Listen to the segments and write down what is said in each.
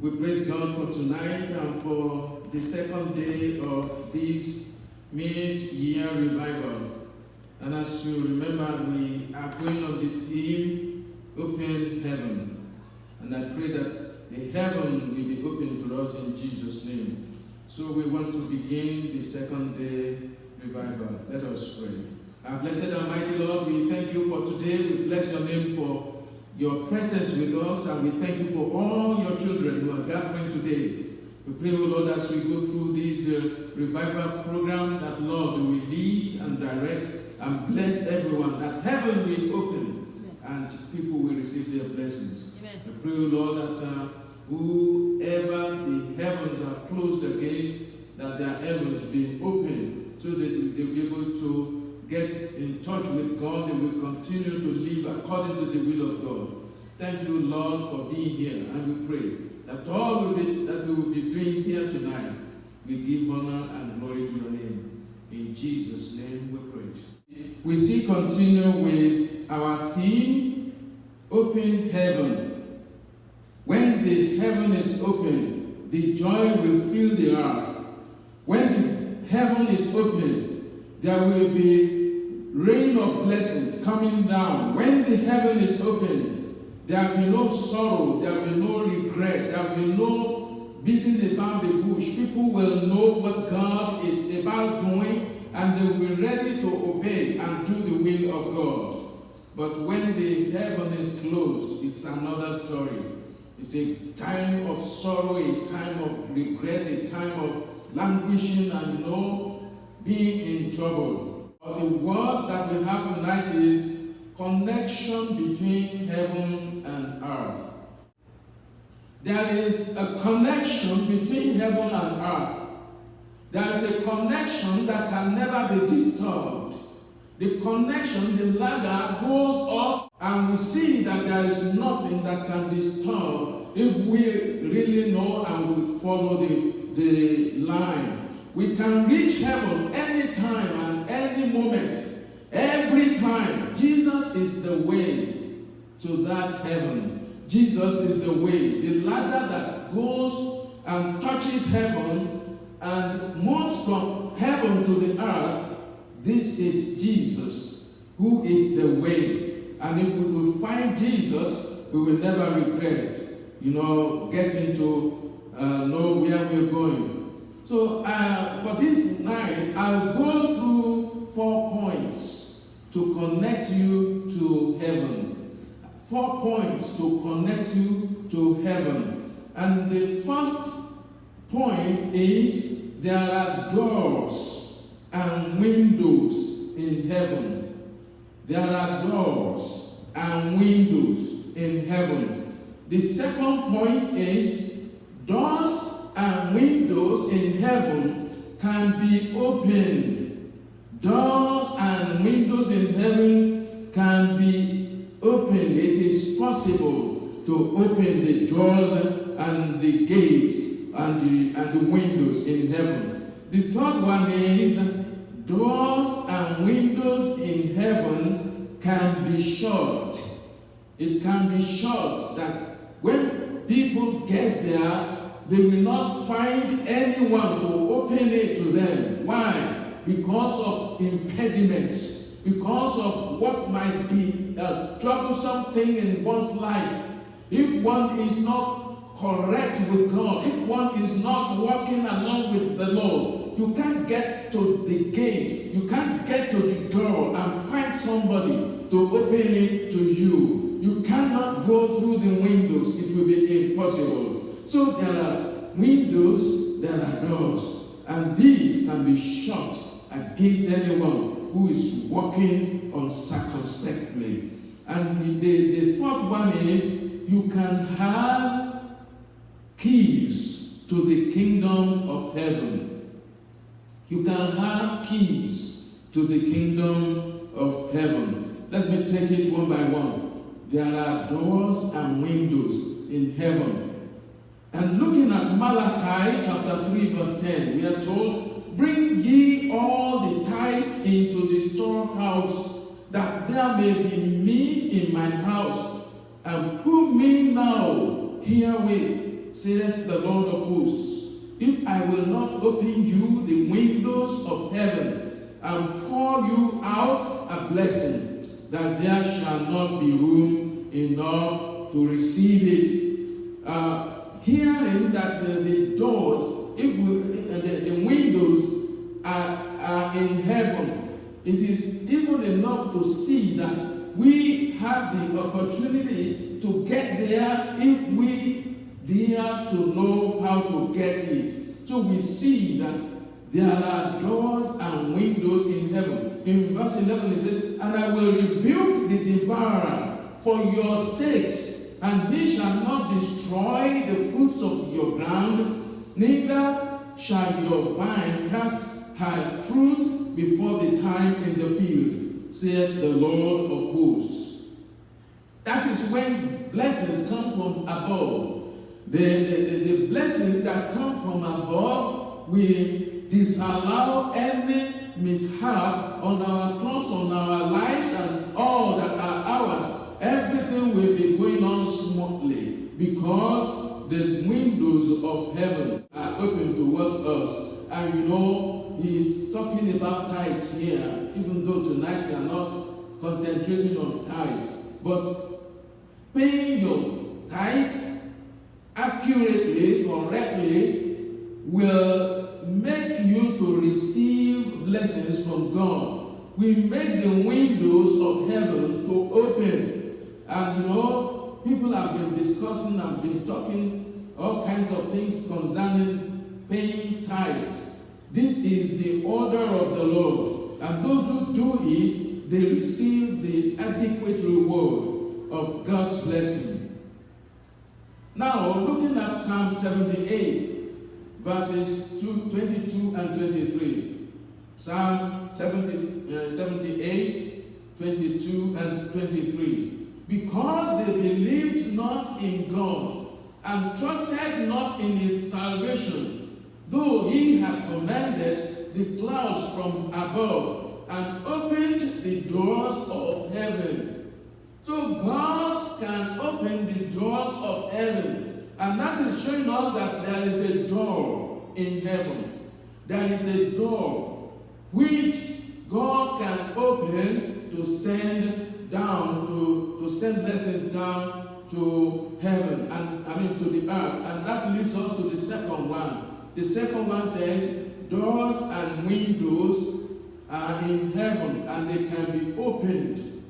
We praise God for tonight and for the second day of this mid-year revival. And as you remember, we are going on the theme, Open Heaven. And I pray that the heaven will be open to us in Jesus' name. So we want to begin the second day revival. Let us pray. Our blessed and mighty Lord, we thank you for today. We bless your name for your presence with us, and we thank you for all your children who are gathering today. We pray, O Lord, as we go through this revival program, that Lord, you will lead and direct and bless everyone, that heaven will open and people will receive their blessings. Amen. I pray, O Lord, that whoever the heavens have closed against, that their heavens be open so that they will be able to get in touch with God and will continue to live according to the will of God. Thank you, Lord, for being here, and we pray that all that we will be doing here tonight, we give honor and glory to your name. In Jesus' name we pray. We still continue with our theme, Open Heaven. When the heaven is open, the joy will fill the earth. When the heaven is open, there will be rain of blessings coming down. When the heaven is open, there will be no sorrow, there will be no regret, there will be no beating about the bush. People will know what God is about doing, and they will be ready to obey and do the will of God. But when the heaven is closed, it's another story. It's a time of sorrow, a time of regret, a time of languishing and being in trouble. The word that we have tonight is connection between heaven and earth. There is a connection between heaven and earth. There is a connection that can never be disturbed. The connection, the ladder goes up, and we see that there is nothing that can disturb if we really know and we follow the line. We can reach heaven anytime and any moment, every time. Jesus is the way to that heaven. Jesus is the way, the ladder that goes and touches heaven and moves from heaven to the earth. This is Jesus, who is the way. And if we will find Jesus, we will never regret, getting to know where we're going. So for this night, I'll go through 4 points to connect you to heaven. 4 points to connect you to heaven. And the first point is there are doors and windows in heaven. There are doors and windows in heaven. The second point is doors and windows in heaven can be opened. Doors and windows in heaven can be opened. It is possible to open the doors and the gates and the windows in heaven. The third one is doors and windows in heaven can be shut. It can be shut that when people get there, they will not find anyone to open it to them. Why? Because of impediments. Because of what might be a troublesome thing in one's life. If one is not correct with God, if one is not walking along with the Lord, you can't get to the gate, you can't get to the door and find somebody to open it to you. You cannot go through the windows. It will be impossible. So there are windows, there are doors, and these can be shut against anyone who is walking uncircumspectly. And the fourth one is you can have keys to the kingdom of heaven. You can have keys to the kingdom of heaven. Let me take it one by one. There are doors and windows in heaven. And looking at Malachi chapter 3 verse 10, we are told, bring ye all the tithes into the storehouse, that there may be meat in my house, and prove me now herewith, saith the Lord of hosts, if I will not open you the windows of heaven and pour you out a blessing, that there shall not be room enough to receive it. Hearing that the doors, the windows are in heaven, it is even enough to see that we have the opportunity to get there if we dare to know how to get it. So we see that there are doors and windows in heaven. In verse 11 it says, and I will rebuke the devourer for your sakes, and he shall not destroy the fruits of your ground, neither shall your vine cast her fruit before the time in the field, saith the Lord of hosts. That is when blessings come from above. The blessings that come from above will disallow any mishap on our crops, on our lives, and all that are ours. Everything will be going on smoothly because the windows of heaven are open towards us. And you know, he's talking about tithes here, even though tonight we are not concentrating on tithes. But paying your tithes accurately, correctly, will make you to receive blessings from God. We make the windows of heaven to open. And you know, people have been discussing and been talking all kinds of things concerning paying tithes. This is the order of the Lord. And those who do it, they receive the adequate reward of God's blessing. Now, looking at Psalm 78, verses 22 and 23. Psalm 78, 22 and 23. Because they believed not in God, and trusted not in his salvation, though he had commanded the clouds from above, and opened the doors of heaven. So God can open the doors of heaven. And that is showing us that there is a door in heaven. There is a door which God can open to send down, to send blessings down to heaven, and to the earth. And that leads us to the second one. The second one says, doors and windows are in heaven, and they can be opened.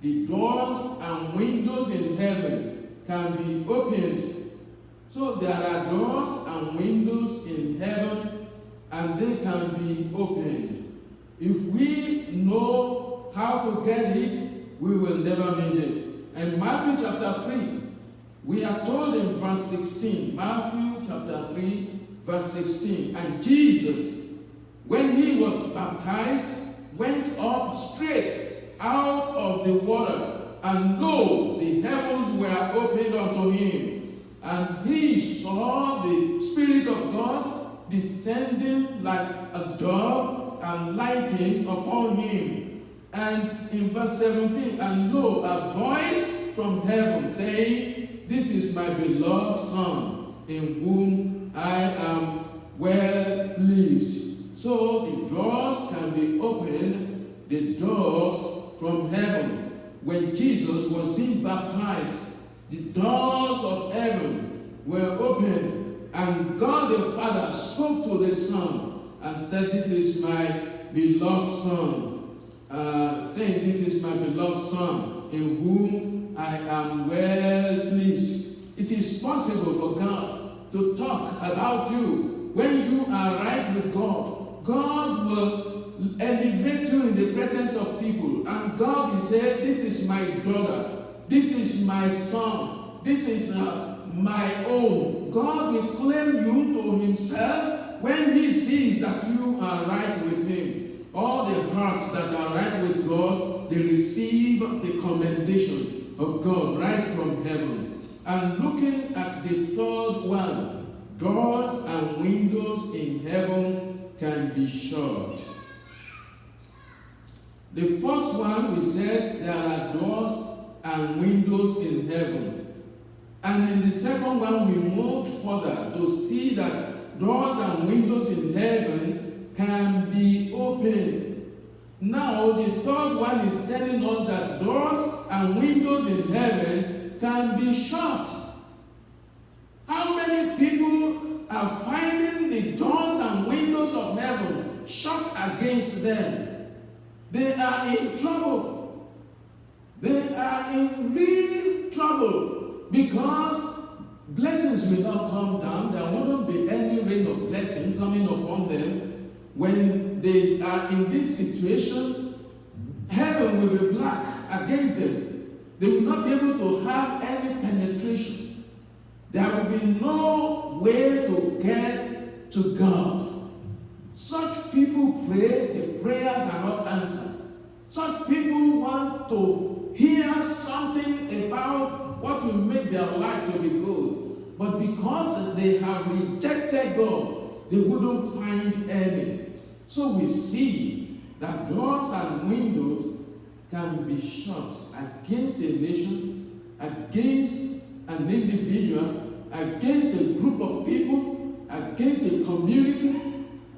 The doors and windows in heaven can be opened. So there are doors and windows in heaven, and they can be opened. If we know how to get it, we will never miss it. In Matthew chapter 3, we are told in verse 16, Matthew chapter 3, verse 16, and Jesus, when he was baptized, went up straight out of the water, and lo, the heavens were opened unto him, and he saw the Spirit of God descending like a dove and lighting upon him. And in verse 17, and lo, a voice from heaven saying, this is my beloved Son, in whom I am well pleased. So the doors can be opened, the doors from heaven. When Jesus was being baptized, the doors of heaven were opened, and God the Father spoke to the Son and said, this is my beloved Son, saying, this is my beloved Son, in whom I am well pleased. It is possible for God to talk about you when you are right with God. God will elevate you in the presence of people, and God will say, this is my daughter, this is my son, this is my own. God will claim you to himself when he sees that you are right with him. All the hearts that are right with God, they receive the commendation of God right from heaven. And looking at the third one, doors and windows in heaven can be shut. The first one, we said there are doors and windows in heaven. And in the second one, we moved further to see that doors and windows in heaven can be opened. Now, the third one is telling us that doors and windows in heaven can be shut. How many people are finding the doors and windows of heaven shut against them? They are in trouble. They are in real trouble because blessings will not come down. There wouldn't be any rain of blessing coming upon them. When they are in this situation, heaven will be black against them. They will not be able to have any penetration. There will be no way to get to God. Such people pray, the prayers are not answered. Such people want to hear something about what will make their life to be good. But because they have rejected God, they wouldn't find any. So we see that doors and windows can be shut against a nation, against an individual, against a group of people, against a community.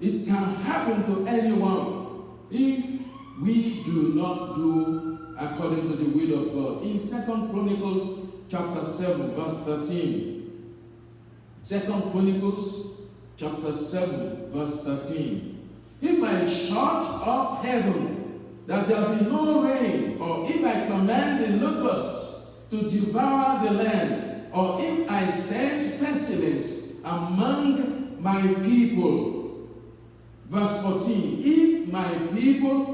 It can happen to anyone if we do not do according to the will of God. In 2 Chronicles chapter 7, verse 13. 2 Chronicles chapter 7, verse 13. If I shut up heaven, that there be no rain, or if I command the locusts to devour the land, or if I send pestilence among my people. Verse 14, if my people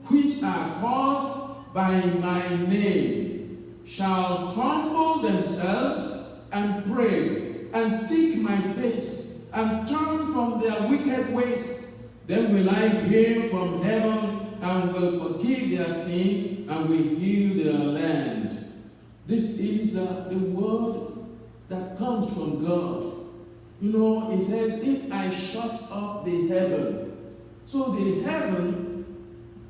which are called by my name shall humble themselves and pray and seek my face and turn from their wicked ways, then will I hear from heaven and will forgive their sin and will heal their land. This is the word that comes from God. You know, it says, if I shut up the heaven. So the heaven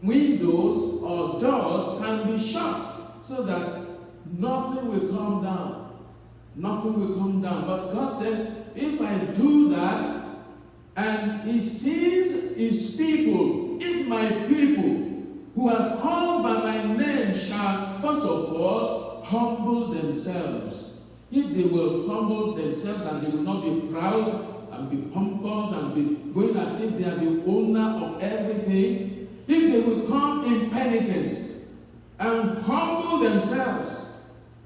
windows or doors can be shut so that nothing will come down. Nothing will come down. But God says, if I do that, and He sees His people, if my people who are called by my name shall, first of all, humble themselves. If they will humble themselves and they will not be proud and be pompous and be going as if they are the owner of everything, if they will come in penitence and humble themselves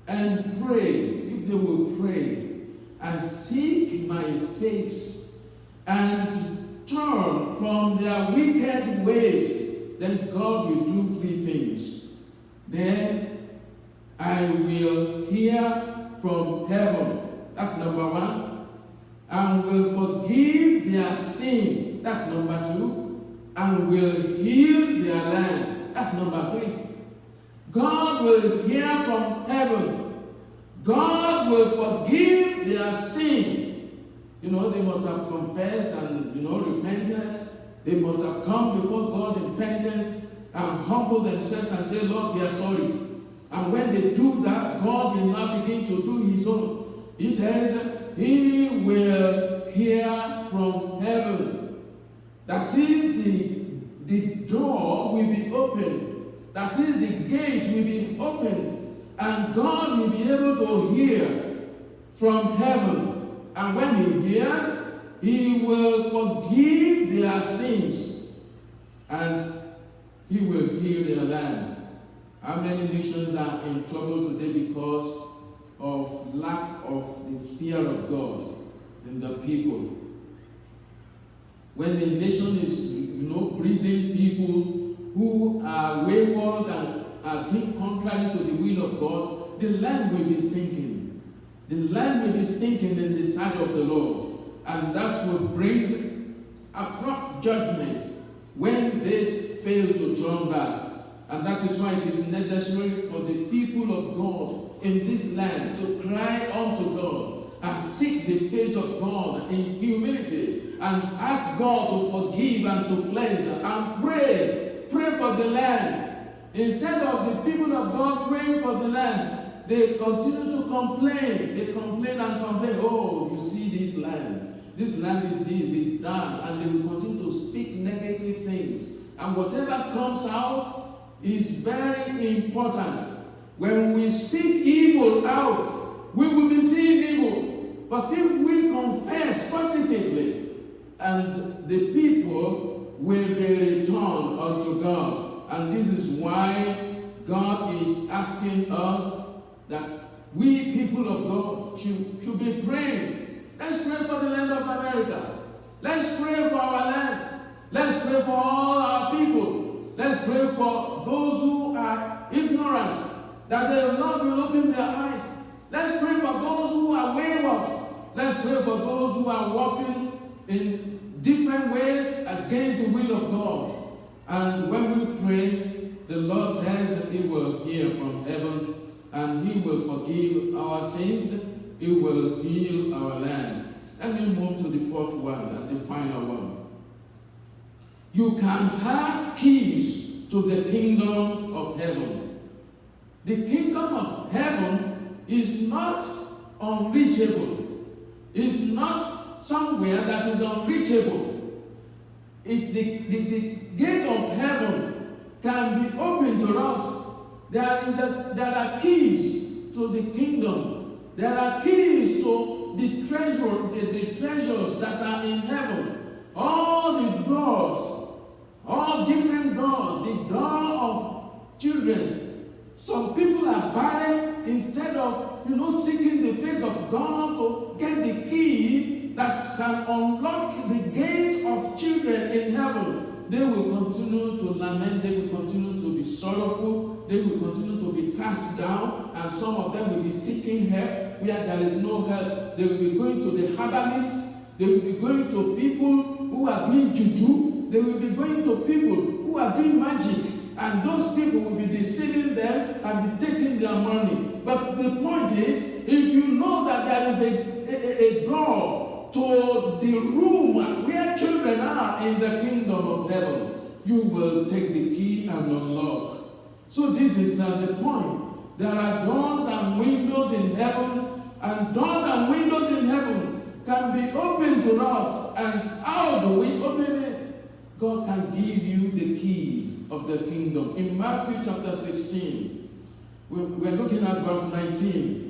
and pray, if they will pray and seek my face and turn from their wicked ways, then God will do three things. Then I will hear from heaven. That's number one. And will forgive their sin. That's number two. And will heal their land. That's number three. God will hear from heaven. God will forgive their sin. You know, they must have confessed and, repented. They must have come before God in penitence and humbled themselves and say, Lord, we are sorry. And when they do that, God will now begin to do His own. He says, He will hear from heaven. That is, the door will be open. That is, the gate will be open. And God will be able to hear from heaven. And when He hears, He will forgive their sins. And He will heal their land. How many nations are in trouble today because of lack of the fear of God in the people? When a nation is, breeding people who are wayward and are doing contrary to the will of God, the land will be stinking. The land will be stinking in the sight of the Lord. And that will bring abrupt judgment when they fail to turn back. And that is why it is necessary for the people of God in this land to cry unto God and seek the face of God in humility and ask God to forgive and to cleanse and pray. Pray for the land. Instead of the people of God praying for the land, they continue to complain. They complain and complain. Oh, you see this land. This land is this, is that. And they will continue to speak negative things. And whatever comes out is very important. When we speak evil out, we will be seeing evil. But if we confess positively, and the people will be returned unto God. And this is why God is asking us that we people of God should be praying. Let's pray for the land of America. Let's pray for our land. Let's pray for all our people. Let's pray for those who are ignorant, that they will not be opening their eyes. Let's pray for those who are wayward. Let's pray for those who are walking in different ways against the will of God. And when we pray, the Lord says He will hear from heaven and He will forgive our sins. He will heal our land. Let me move to the fourth one and the final one. You can have keys to the kingdom of heaven. The kingdom of heaven is not unreachable. It's not somewhere that is unreachable. The gate of heaven can be opened to us. There are keys to the kingdom. There are keys to the treasures that are in heaven. All the doors, all different doors, the door of children. Some people are barren instead of seeking the face of God to get the key that can unlock the gate of children in heaven. They will continue to lament, they will continue to be sorrowful, they will continue to be cast down, and some of them will be seeking help where there is no help. They will be going to the herbalists, they will be going to people who are doing juju, they will be going to people who are doing magic, and those people will be deceiving them and be taking their money. But the point is, if you know that there is a door to the room where children are in the kingdom of heaven, you will take the key and unlock. So this is the point. There are doors and windows in heaven, and doors and windows in heaven can be opened to us. And how do we open it? God can give you the keys of the kingdom. In Matthew chapter 16, we're looking at verse 19.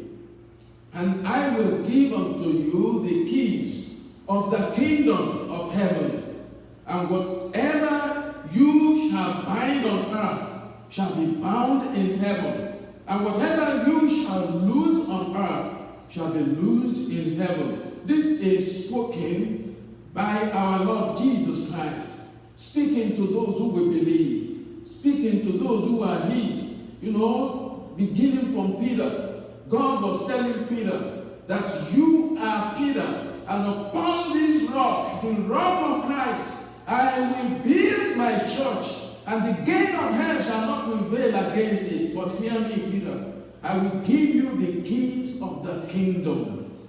And I will give unto you the keys of the kingdom of heaven. And whatever you shall bind on earth shall be bound in heaven. And whatever you shall loose on earth shall be loosed in heaven. This is spoken by our Lord Jesus Christ, speaking to those who will believe, speaking to those who are His. Beginning from Peter, God was telling Peter that you are Peter, and upon this rock, the rock of Christ, I will build my church, and the gate of hell shall not prevail against it. But hear me, Peter, I will give you the keys of the kingdom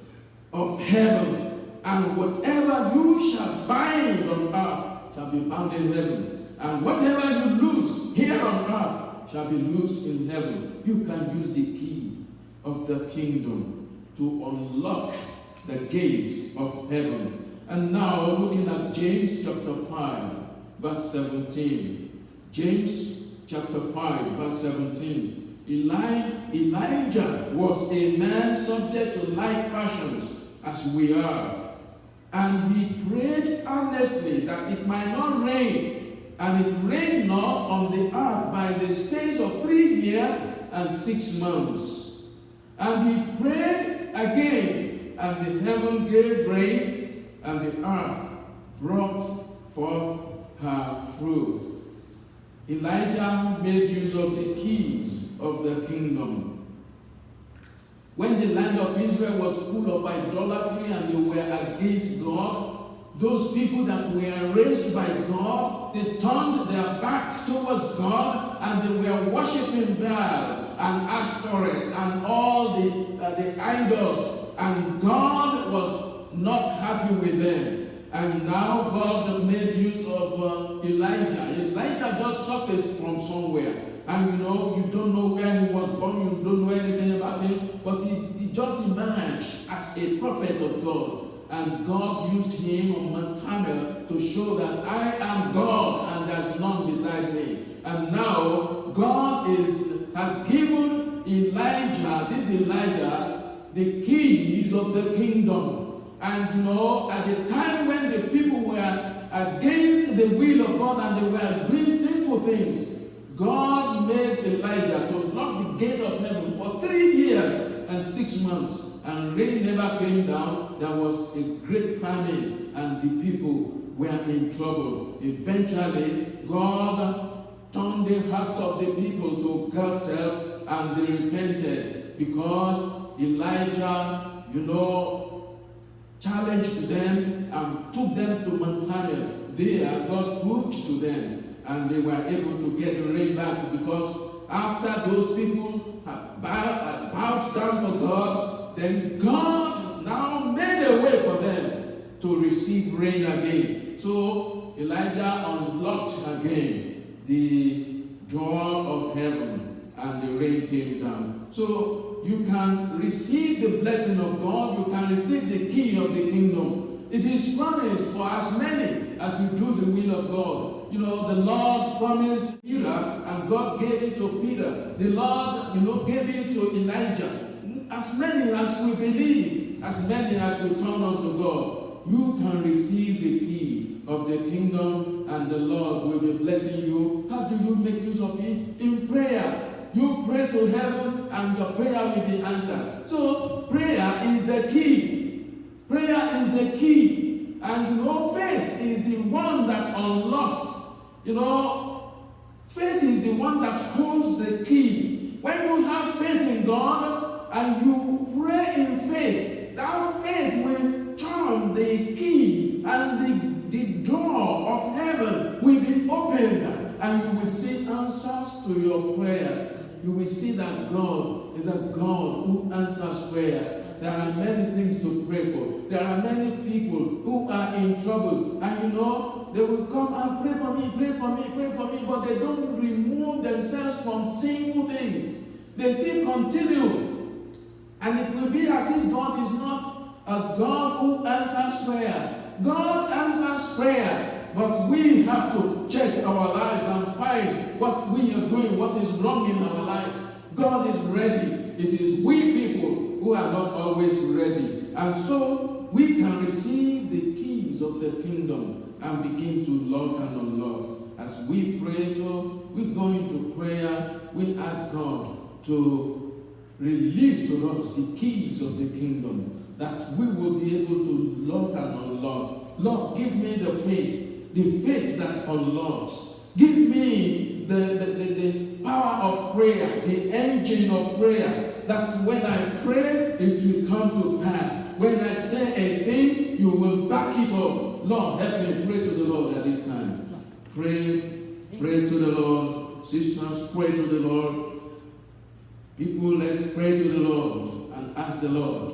of heaven, and whatever you shall bind on earth shall be bound in heaven, and whatever you loose here on earth shall be loosed in heaven. You can use the key of the kingdom to unlock the gate of heaven. And now looking at James chapter 5, verse 17. James chapter 5, verse 17. Elijah was a man subject to like passions as we are. And he prayed earnestly that it might not rain. And it rained not on the earth by the space of 3 years and 6 months. And he prayed again, and the heaven gave rain, and the earth brought forth her fruit. Elijah made use of the keys of the kingdom. When the land of Israel was full of idolatry and they were against God, those people that were raised by God, they turned their back towards God and they were worshiping Baal and Ashtoreth and all the idols, and God was not happy with them. And now God made use of Elijah. Elijah just surfaced from somewhere. And you don't know where he was born, you don't know anything about him, but he just emerged as a prophet of God. And God used him on Mount Carmel to show that I am God and there's none beside me. And now God has given Elijah, the keys of the kingdom. And at the time when the people were against the will of God and they were doing sinful things, God made Elijah to lock the gate of heaven for 3 years and 6 months. And rain never came down. There was a great famine and the people were in trouble. Eventually, God turned the hearts of the people to God's self and they repented because Elijah, challenged them and took them to Mount Carmel. There, God proved to them and they were able to get the rain back because after those people had bowed down for God, then God now made a way for them to receive rain again. So Elijah unlocked again the door of heaven and the rain came down. So you can receive the blessing of God, you can receive the key of the kingdom. It is promised for as many as we do the will of God. The Lord promised Peter and God gave it to Peter. The Lord, gave it to Elijah. As many as we believe, as many as we turn unto God, you can receive the key of the kingdom and the Lord will be blessing you. How do you make use of it? In prayer. You pray to heaven and your prayer will be answered. So prayer is the key. Prayer is the key. And faith is the one that unlocks. Faith is the one that holds the key. When you have faith in God, and you pray in faith, that faith will turn the key and the door of heaven will be opened and you will see answers to your prayers. You will see that God is a God who answers prayers. There are many things to pray for. There are many people who are in trouble and they will come and pray for me, pray for me, pray for me, but they don't remove themselves from sinful things. They still continue. And it will be as if God is not a God who answers prayers. God answers prayers, but we have to check our lives and find what we are doing, what is wrong in our lives. God is ready. It is we people who are not always ready. And so we can receive the keys of the kingdom and begin to lock and unlock. As we pray, so we go into prayer, we ask God to release to us the keys of the kingdom, that we will be able to lock and unlock. Lord, give me the faith that unlocks. Give me the power of prayer, the engine of prayer, that when I pray, it will come to pass. When I say a thing, you will back it up. Lord, help me pray to the Lord at this time. Pray to the Lord. Sisters, pray to the Lord. People, let's pray to the Lord and ask the Lord